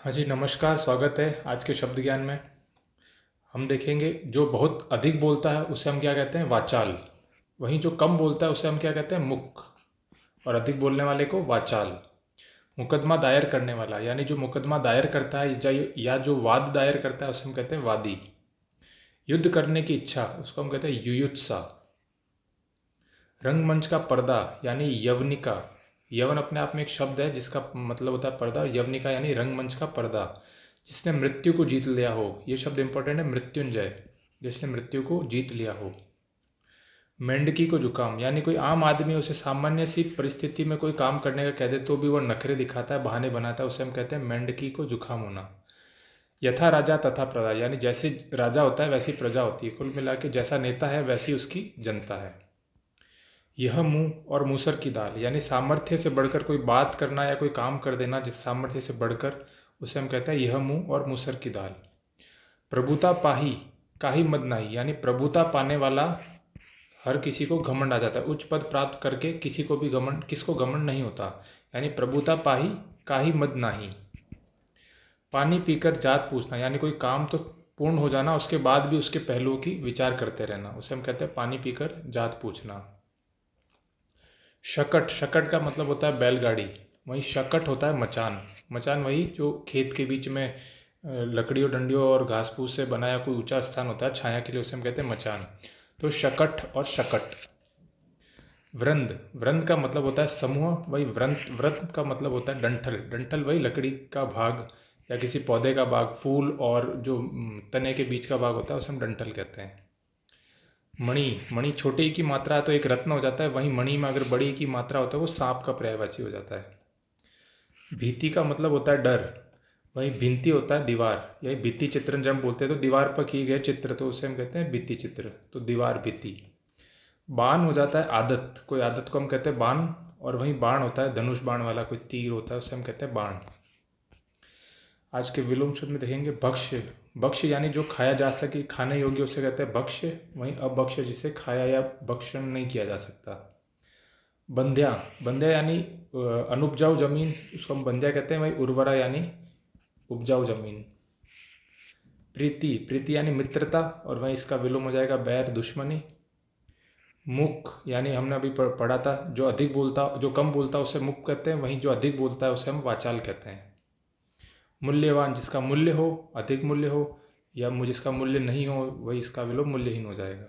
हाँ जी, नमस्कार। स्वागत है आज के शब्द ज्ञान में। हम देखेंगे जो बहुत अधिक बोलता है उसे हम क्या कहते हैं, वाचाल। वहीं जो कम बोलता है उसे हम क्या कहते हैं, मुक। और अधिक बोलने वाले को वाचाल। मुकदमा दायर करने वाला, यानी जो मुकदमा दायर करता है या जो वाद दायर करता है उसे हम कहते हैं वादी। युद्ध करने की इच्छा, उसको हम कहते हैं युयुत्सा। रंगमंच का पर्दा यानी यवनिका। यवन अपने आप में एक शब्द है जिसका मतलब होता है पर्दा। यवनिका यानी रंगमंच का पर्दा। जिसने मृत्यु को जीत लिया हो, ये शब्द इंपॉर्टेंट है, मृत्युंजय। जिसने मृत्यु को जीत लिया हो। मेंढकी को जुकाम, यानी कोई आम आदमी उसे सामान्य सी परिस्थिति में कोई काम करने का कह दे तो भी वो नखरे दिखाता है, बहाने बनाता है, उसे हम कहते हैं मेंढकी को जुकाम होना। यथा राजा तथा प्रजा, यानी जैसे राजा होता है वैसी प्रजा होती है। कुल मिला के जैसा नेता है वैसी उसकी जनता है। यह मुंह और मूसर की दाल, यानी सामर्थ्य से बढ़कर कोई बात करना या कोई काम कर देना जिस सामर्थ्य से बढ़कर, उसे हम कहते हैं यह मुंह और मूसर की दाल। प्रभुता पाही काही मद नाही, यानी प्रभुता पाने वाला हर किसी को घमंड आ जाता है। उच्च पद प्राप्त करके किसको घमंड नहीं होता। यानी प्रभुता पाही काही मद नाही। पानी पीकर जात पूछना, यानी कोई काम तो पूर्ण हो जाना उसके बाद भी उसके पहलुओं की विचार करते रहना, उसे हम कहते हैं पानी पीकर जात पूछना। शकट, शकट का मतलब होता है बैलगाड़ी। वहीं शकट होता है मचान। मचान वही जो खेत के बीच में लकड़ियों डंडियों और घास फूस से बनाया कोई ऊंचा स्थान होता है छाया के लिए, उसे हम कहते हैं मचान। तो शकट और शकट। वृंद, वृंद का मतलब होता है समूह। वही व्रंत, व्रत का मतलब होता है डंठल। डंठल वही लकड़ी का भाग या किसी पौधे का भाग, फूल और जो तने के बीच का भाग होता है उसे हम डंठल कहते हैं। मणि, मणि छोटे ई की मात्रा है तो एक रत्न हो जाता है। वहीं मणि में अगर बड़ी ई की मात्रा होता है वो सांप का पर्यायवाची हो जाता है। भीति का मतलब होता है डर। वहीं भिंति होता है दीवार। यही भित्ति चित्रण जब हम बोलते हैं तो दीवार पर किए गए चित्र, तो उसे हम कहते हैं भित्ति चित्र। तो दीवार, भित्ति। बाण हो जाता है आदत। कोई आदत को हम कहते हैं बाण। और वहीं बाण होता है धनुष बाण वाला, कोई तीर होता है उसे हम कहते हैं बाण। आज के विलोम शब्द में देखेंगे भक्ष्य। भक्ष्य यानी जो खाया जा सके, खाने योग्य, उसे कहते हैं भक्ष्य। वहीं अभक्ष्य जिसे खाया या भक्षण नहीं किया जा सकता। बंध्या, बंध्या यानी अनुपजाऊ जमीन, उसको हम बंध्या कहते हैं। वहीं उर्वरा यानी उपजाऊ जमीन। प्रीति, प्रीति यानी मित्रता, और वहीं इसका विलोम हो जाएगा बैर, दुश्मनी। मुख यानी हमने अभी पढ़ा था, जो अधिक बोलता, जो कम बोलता उसे मुख कहते हैं। वहीं जो अधिक बोलता है उसे हम वाचाल कहते हैं। मूल्यवान, जिसका मूल्य हो, अधिक मूल्य हो, या जिसका मूल्य नहीं हो, वही इसका विलोम मूल्यहीन हो जाएगा।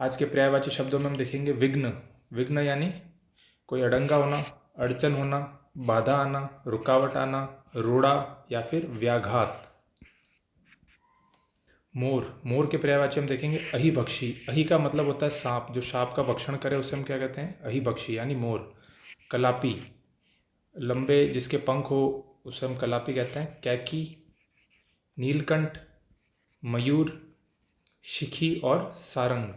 आज के पर्यायवाची शब्दों में हम देखेंगे विघ्न। विघ्न यानी कोई अड़ंगा होना, अड़चन होना, बाधा आना, रुकावट आना, रोड़ा या फिर व्याघात। मोर, मोर के पर्यायवाची हम देखेंगे अहिभक्षी। अहि का मतलब होता है सांप, जो सांप का भक्षण करे उसे हम क्या कहते हैं, अहिभक्षी यानी मोर। कलापी, लंबे जिसके पंख हो उसे हम कलापी कहते हैं। कैकी, नीलकंठ, मयूर, शिखी और सारंग।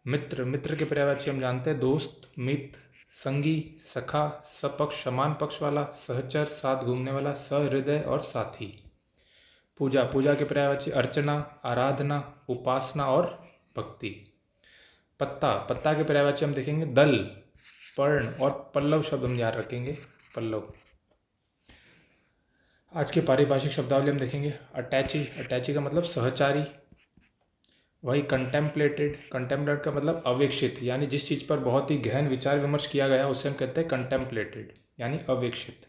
मित्र, मित्र के पर्यायवाची हम जानते हैं दोस्त, मित्र, संगी, सखा, सपक्ष समान पक्ष वाला, सहचर साथ घूमने वाला, सहृदय और साथी। पूजा, पूजा के पर्यायवाची अर्चना, आराधना, उपासना और भक्ति। पत्ता, पत्ता के पर्यायवाची हम देखेंगे दल, पर्ण और पल्लव शब्द हम याद रखेंगे, पल्लव। आज के पारिभाषिक शब्दावली हम देखेंगे अटैची, अटैची का मतलब सहचारी। वही कंटेम्पलेटेड, कंटेम्पलेट का मतलब अवेक्षित, यानी जिस चीज़ पर बहुत ही गहन विचार विमर्श किया गया उसे हम कहते हैं कंटेम्पलेटेड यानी अवेक्षित।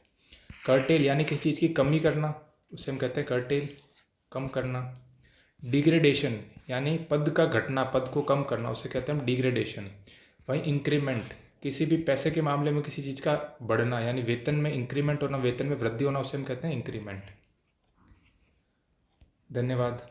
कर्टेल यानी किसी चीज़ की कमी करना, उसे हम कहते हैं कर्टेल, कम करना। डिग्रेडेशन यानी पद का घटना, पद को कम करना, उसे कहते हैं हम डिग्रेडेशन। वहीं इंक्रीमेंट, किसी भी पैसे के मामले में किसी चीज़ का बढ़ना, यानी वेतन में इंक्रीमेंट होना, वेतन में वृद्धि होना, उसे हम कहते हैं इंक्रीमेंट। धन्यवाद।